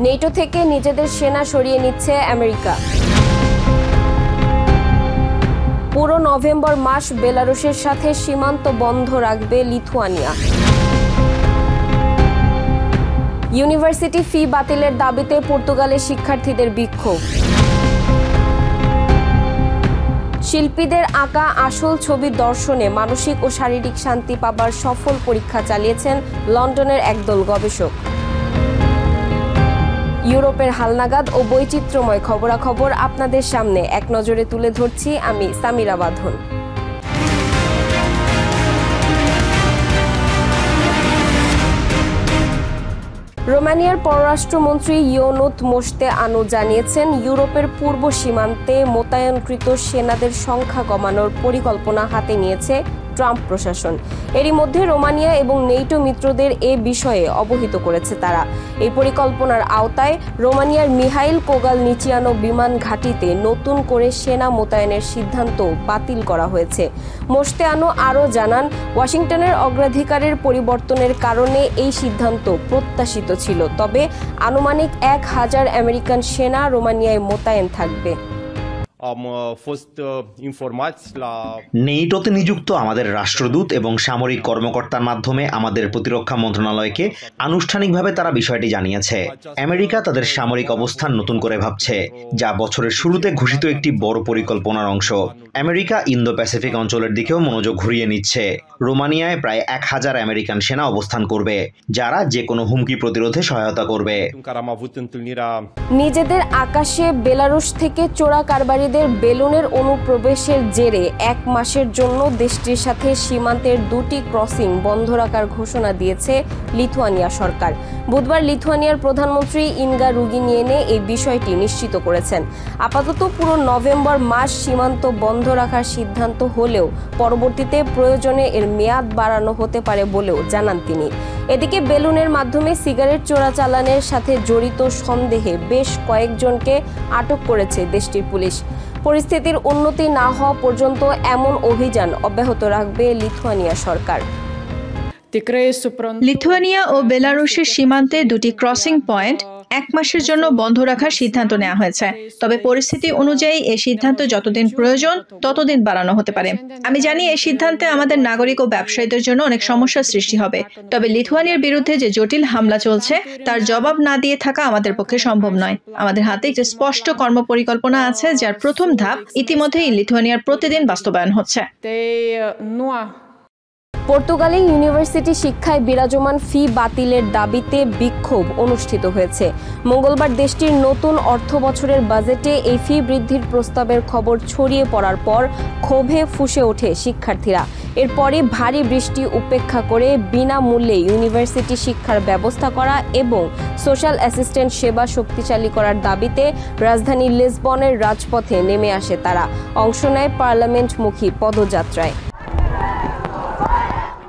NATO থেকে নিজেদের সেনা সরিয়ে নিচ্ছে আমেরিকা। পুরো নভেম্বর মাস বেলারুশের সাথে সীমান্ত বন্ধ রাখবে লিথুয়ানিয়া। ইউনিভার্সিটি ফি বাতিলের দাবিতে পর্তুগালের শিক্ষার্থীদের বিক্ষোভ। শিল্পীদের আঁকা আসল ছবি দর্শনে মানসিক ও শারীরিক শান্তি পাবার সফল পরীক্ষা চালিয়েছেন লন্ডনের একদল গবেষক। ইউরোপের হালনাগাদ ও বৈচিত্র্যময় খবরাখবর আপনাদের সামনে এক নজরে তুলে ধরছি আমি সামিরা বাঁধন। রোমানিয়ার পররাষ্ট্রমন্ত্রী ইয়োনুত মোস্তেআনু জানিয়েছেন, ইউরোপের পূর্ব সীমান্তে মোতায়েনকৃত সেনাদের সংখ্যা কমানোর পরিকল্পনা হাতে নিয়েছে ট্রাম্প প্রশাসন। এরই মধ্যে রোমানিয়া এবং নেটো মিত্রদের এ বিষয়ে অবহিত করেছে তারা। এই পরিকল্পনার আওতায় রোমানিয়ার মিহাইল কোগালনিচিয়ানো বিমান ঘাঁটিতে নতুন করে সেনা মোতায়েনের সিদ্ধান্ত বাতিল করা হয়েছে। মোস্তেআনু আরও জানান, ওয়াশিংটনের অগ্রাধিকারের পরিবর্তনের কারণে এই সিদ্ধান্ত প্রত্যাশিত ছিল, তবে আনুমানিক 1000 আমেরিকান সেনা রোমানিয়ায় মোতায়েন থাকবে। নেটোতে নিযুক্ত আমাদের রাষ্ট্রদূত এবং সামরিক কর্মকর্তার মাধ্যমে আমাদের প্রতিরক্ষা মন্ত্রণালয়কে আনুষ্ঠানিকভাবে তারা বিষয়টি জানিয়েছে। আমেরিকা তাদের সামরিক অবস্থান নতুন করে ভাবছে, যা বছরের শুরুতে ঘোষিত একটি বড় পরিকল্পনার অংশ। আমেরিকা ইন্দো প্যাসিফিক অঞ্চলের দিকেও মনোযোগ ঘুরিয়ে নিচ্ছে। রোমানিয়ায় প্রায় 1000 আমেরিকান সেনা অবস্থান করবে, যারা যে কোনো হুমকি প্রতিরোধে সহায়তা করবে। নিজেদের আকাশে বেলারুশ থেকে চোরা কারবারি বেলুনের অনুপ্রবেশের জেরে 1 মাসের জন্য দেশটির সাথে সীমান্তের 2টি ক্রসিং বন্ধ রাখার ঘোষণা দিয়েছে লিথুয়ানিয়া সরকার। বুধবার লিথুয়ানিয়ার প্রধানমন্ত্রী ইনগা রুগিনিয়েনে এই বিষয়টি নিশ্চিত করেছেন। আপাতত পুরো নভেম্বর মাস সীমান্ত বন্ধ রাখার সিদ্ধান্ত হলেও পরবর্তীতে প্রয়োজনে এর মেয়াদ বাড়ানো হতে পারে বলেও জানান তিনি। এদিকে বেলুনের মাধ্যমে সিগারেট চোরাচালানের সাথে জড়িত সন্দেহে বেশ কয়েকজনকে আটক করেছে দেশটির পুলিশ। পরিস্থিতির উন্নতি না হওয়া পর্যন্ত এমন অভিযান অব্যাহত রাখবে লিথুয়ানিয়া সরকার। লিথুয়ানিয়া ও বেলারুশের সীমান্তে 2টি ক্রসিং পয়েন্ট 1 মাসের জন্য বন্ধ রাখার সিদ্ধান্ত নেওয়া হয়েছে, তবে পরিস্থিতি অনুযায়ী এই সিদ্ধান্ত যতদিন প্রয়োজন ততদিন বাড়ানো হতে পারে। আমি জানি এই সিদ্ধান্তে আমাদের নাগরিক ও ব্যবসায়ীদের জন্য অনেক সমস্যার সৃষ্টি হবে, তবে লিথুয়ানিয়ার বিরুদ্ধে যে জটিল হামলা চলছে তার জবাব না দিয়ে থাকা আমাদের পক্ষে সম্ভব নয়। আমাদের হাতে একটি স্পষ্ট কর্মপরিকল্পনা আছে, যার প্রথম ধাপ ইতিমধ্যেই লিথুয়ানিয়ার প্রতিদিন বাস্তবায়ন হচ্ছে। পর্তুগালে ইউনিভার্সিটি শিক্ষায় বিরাজমান ফি বাতিলের দাবিতে বিক্ষোভ অনুষ্ঠিত হয়েছে। মঙ্গলবার দেশটির নতুন অর্থ বছরের বাজেটে এই ফি বৃদ্ধির প্রস্তাবের খবর ছড়িয়ে পড়ার পর ক্ষোভে ফুঁসে ওঠে শিক্ষার্থীরা। এরপরে ভারী বৃষ্টি উপেক্ষা করে বিনামূল্যে ইউনিভার্সিটি শিক্ষার ব্যবস্থা করা এবং সোশ্যাল অ্যাসিস্ট্যান্ট সেবা শক্তিশালী করার দাবিতে রাজধানী লিসবনের রাজপথে নেমে আসে তারা। অংশ নেয় পার্লামেন্টমুখী পদযাত্রায়।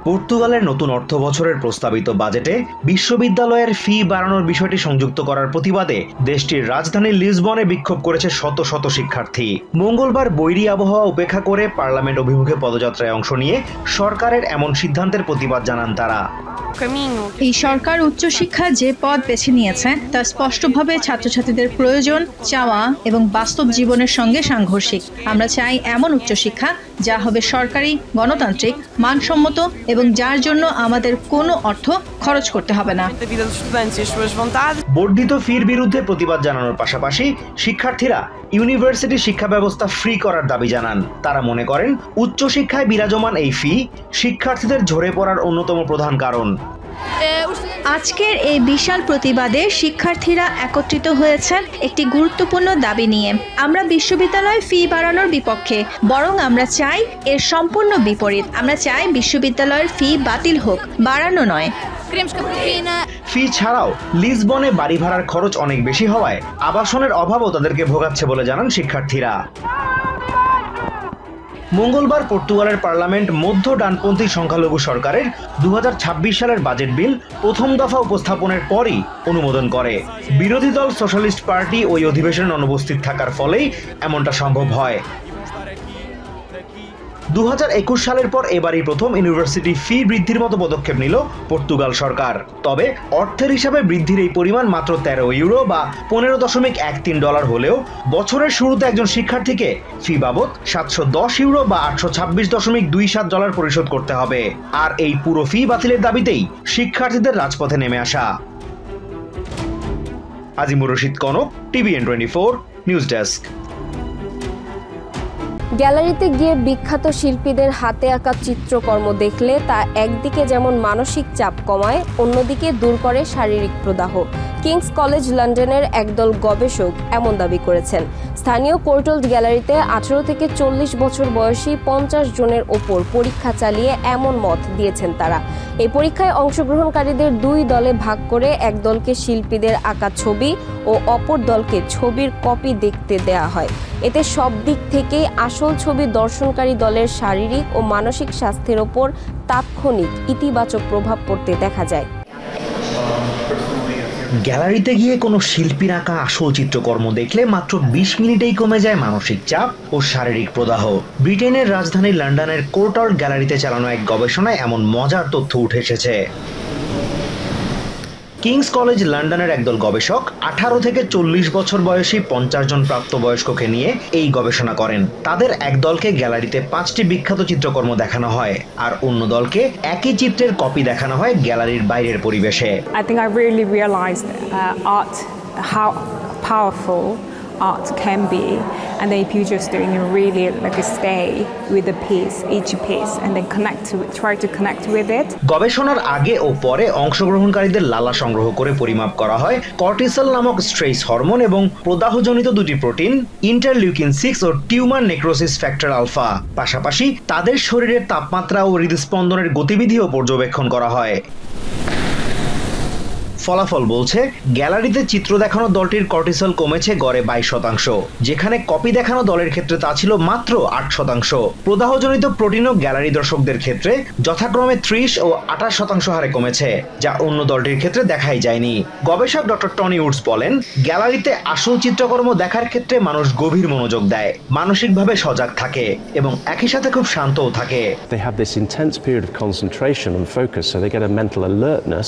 পর্তুগালের নতুন অর্থ বছরের প্রস্তাবিত বাজেটে বিশ্ববিদ্যালয়ের ফি বাড়ানোর বিষয়টি সংযুক্ত করার প্রতিবাদে দেশটির রাজধানী লিসবনে বিক্ষোভ করেছে শত শত শিক্ষার্থী। মঙ্গলবার বৈরী আবহাওয়া উপেক্ষা করে পার্লামেন্ট অভিমুখে পদযাত্রায় অংশ নিয়ে সরকারের এমন সিদ্ধান্তের প্রতিবাদ জানান তারা। এই সরকার উচ্চশিক্ষা যে পথ বেছে নিয়েছে তা স্পষ্টভাবে ছাত্রছাত্রীদের প্রয়োজন, চাওয়া এবং বাস্তব জীবনের সঙ্গে সাংঘর্ষিক। আমরা চাই এমন উচ্চশিক্ষা যা হবে সরকারি, গণতান্ত্রিক, মানসম্মত এবং যার জন্য আমাদের কোনো অর্থ খরচ করতে হবে না। বর্ধিত ফির বিরুদ্ধে প্রতিবাদ জানানোর পাশাপাশি শিক্ষার্থীরা ইউনিভার্সিটি শিক্ষা ব্যবস্থা ফ্রি করার দাবি জানান। তারা মনে করেন, উচ্চশিক্ষায় বিরাজমান এই ফি শিক্ষার্থীদের ঝরে পড়ার অন্যতম প্রধান কারণ। আজকের এই বিশাল প্রতিবাদে শিক্ষার্থীরা একত্রিত হয়েছেন একটি গুরুত্বপূর্ণ দাবি নিয়ে। আমরা বিশ্ববিদ্যালয় ফি বাড়ানোর বিপক্ষে, বরং আমরা চাই এর সম্পূর্ণ বিপরীত। আমরা চাই বিশ্ববিদ্যালয়ের ফি বাতিল হোক, বাড়ানো নয়। ফি ছাড়াও লিসবনে বাড়ি ভাড়ার খরচ অনেক বেশি হওয়ায় আবাসনের অভাবও তাদেরকে ভোগাচ্ছে বলে জানান শিক্ষার্থীরা। মঙ্গলবার পর্তুগালের পার্লামেন্ট মধ্য ডানপন্থী সংখ্যালঘু সরকারের 2026 সালের বাজেট বিল প্রথম দফা উপস্থাপনের পরই অনুমোদন করে। বিরোধী দল সোশ্যালিস্ট পার্টি ওই অধিবেশনে অনুপস্থিত থাকার ফলেই এমনটা সম্ভব হয়। 2021 সালের পর এবারই প্রথম ইউনিভার্সিটি ফি বৃদ্ধির মতো পদক্ষেপ নিল পর্তুগাল সরকার। তবে অর্থের হিসাবে বৃদ্ধির এই পরিমাণ মাত্র 13 ইউরো বা $15.13 হলেও বছরের শুরুতে একজন শিক্ষার্থীকে ফি বাবদ 710 ইউরো বা $826.27 পরিশোধ করতে হবে। আর এই পুরো ফি বাতিলের দাবিতেই শিক্ষার্থীদের রাজপথে নেমে আসা। Azimur Rashid Kanak, TVN24 news desk. গ্যালারিতে গিয়ে বিখ্যাত শিল্পীদের হাতে আঁকা চিত্রকর্ম দেখলে তা একদিকে যেমন মানসিক চাপ কমায়, অন্যদিকে দূর করে শারীরিক প্রদাহ। কিংস কলেজ লন্ডনের একদল গবেষক এমন দাবি করেছেন। স্থানীয় কোর্টল্ড গ্যালারিতে 18 থেকে 40 বছর বয়সী 50 জনের ওপর পরীক্ষা চালিয়ে এমন মত দিয়েছেন তারা। এই পরীক্ষায় অংশগ্রহণকারীদের দুই দলে ভাগ করে এক দলকে শিল্পীদের আঁকা ছবি ও অপর দলকে ছবির কপি দেখতে দেয়া হয়। এতে সব দিক থেকেই আসল ছবি দর্শনকারী দলের শারীরিক ও মানসিক স্বাস্থ্যের ওপর তাৎক্ষণিক ইতিবাচক প্রভাব পড়তে দেখা যায়। গ্যালারিতে গিয়ে কোনো শিল্পীর আঁকা আসল চিত্রকর্ম দেখলে মাত্র 20 মিনিটেই কমে যায় মানসিক চাপ ও শারীরিক প্রদাহ। ব্রিটেনের রাজধানী লন্ডনের কোর্টল্ড গ্যালারিতে চালানো এক গবেষণায় এমন মজার তথ্য উঠে এসেছে। কিংস কলেজ লন্ডনের একদল গবেষক 18 থেকে 40 বছর বয়সী 50 জন প্রাপ্তবয়স্ককে নিয়ে এই গবেষণা করেন। তাদের এক দলকে গ্যালারিতে 5টি বিখ্যাত চিত্রকর্ম দেখানো হয়, আর অন্য দলকে একই চিত্রের কপি দেখানো হয় গ্যালারির বাইরের পরিবেশে। I think I really realized art, how powerful art can be, and then if you just doing really like stay with the piece, each piece, and then try to connect with it. গবেষণার আগে ও পরে অংশগ্রহণকারীদের লালা সংগ্রহ করে পরিমাপ করা হয় কর্টিসল নামক স্ট্রেস হরমোন এবং প্রদাহজনিত দুটি প্রোটিন ইন্টারলিউকিন 6 ও টিউমার নেক্রোসিস ফ্যাক্টর আলফা। পাশাপাশি তাদের শরীরের তাপমাত্রা ও হৃদস্পন্দনের গতিবিধিও পর্যবেক্ষণ করা হয়। ফলাফল বলছে গ্যালারিতে চিত্র দেখানো দলটির কর্টিসল কমেছে গড়ে 22%, যেখানে কপি দেখানো দলের ক্ষেত্রে তা ছিল মাত্র 8%। প্রদাহজনিত প্রোটিনও গ্যালারি দর্শকদের ক্ষেত্রে যথাক্রমে 30 ও 28% হারে কমেছে, যা অন্য দলটির ক্ষেত্রে দেখাই যায়নি। গবেষক ডক্টর টনি উডস বলেন, গ্যালারিতে আসল চিত্রকর্ম দেখার ক্ষেত্রে মানুষ গভীর মনোযোগ দেয়, মানসিকভাবে সজাগ থাকে এবং একই সাথে খুব শান্তও থাকে। They have this intense period of concentration and focus, so they get a mental alertness,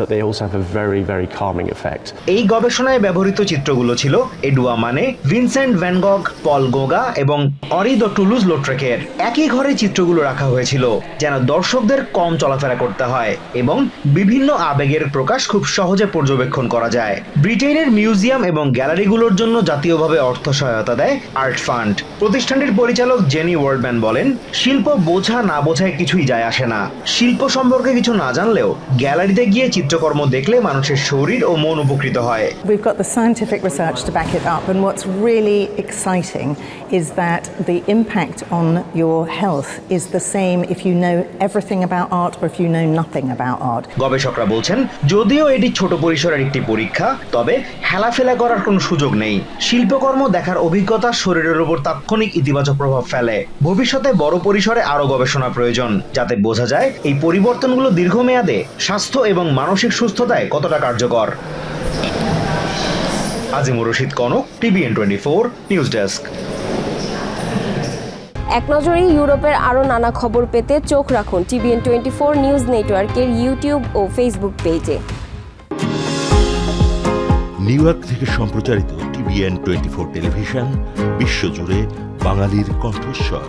but they also have a very, very calming effect. এই গবেষণায় ব্যবহৃত চিত্রগুলো ছিল এডুয়া মানে, ভিনসেন্ট ভ্যান গগ, পল গোগা এবং অরি দ্য টুলুজ লোট্রেকের। একই ঘরে চিত্রগুলো রাখা হয়েছিল যেন দর্শকদের কম চলাফেরা করতে হয় এবং বিভিন্ন আবেগের প্রকাশ খুব সহজে পর্যবেক্ষণ করা যায়। ব্রিটেনের মিউজিয়াম এবং গ্যালারিগুলোর জন্য জাতীয়ভাবে অর্থ সহায়তা দেয় আর্ট ফান্ড। প্রতিষ্ঠানটির পরিচালক জেনি ওয়ার্ডম্যান বলেন, শিল্প বোঝা না বোঝায় কিছুই যায় আসে না। শিল্প সম্পর্কে কিছু না জানলেও গ্যালারিতে গিয়ে চিত্রকর্ম দেখলে মানুষের শরীর ও মন উপকৃত হয়। We've got the scientific research to back it up, and what's really exciting is that the impact on your health is the same if you know everything about art or if you know nothing about art. গবেষকরা বলছেন, যদিও এটি ছোট পরিসরের একটি পরীক্ষা, তবে হেলাফেলা করার কোনো সুযোগ নেই। শিল্পকর্ম দেখার অভিজ্ঞতা শরীরের উপর তাৎক্ষণিক ইতিবাচক প্রভাব ফেলে। ভবিষ্যতে বড় পরিসরে আরো গবেষণা প্রয়োজন, যাতে বোঝা যায় এই পরিবর্তনগুলো দীর্ঘমেয়াদে স্বাস্থ্য এবং মানসিক সুস্থতায় কতটা কার্যকর। Azimur Rashid Kanak, TVN24 news desk. এক নজরে ইউরোপের আরও নানা খবর পেতে চোখ রাখুন TVN24 নিউজ নেটওয়ার্কের ইউটিউব ও ফেসবুক পেজে। নিউ ইয়র্ক থেকে সম্প্রচারিত TVN24 টেলিভিশন বিশ্বজুড়ে বাঙালির কণ্ঠস্বর।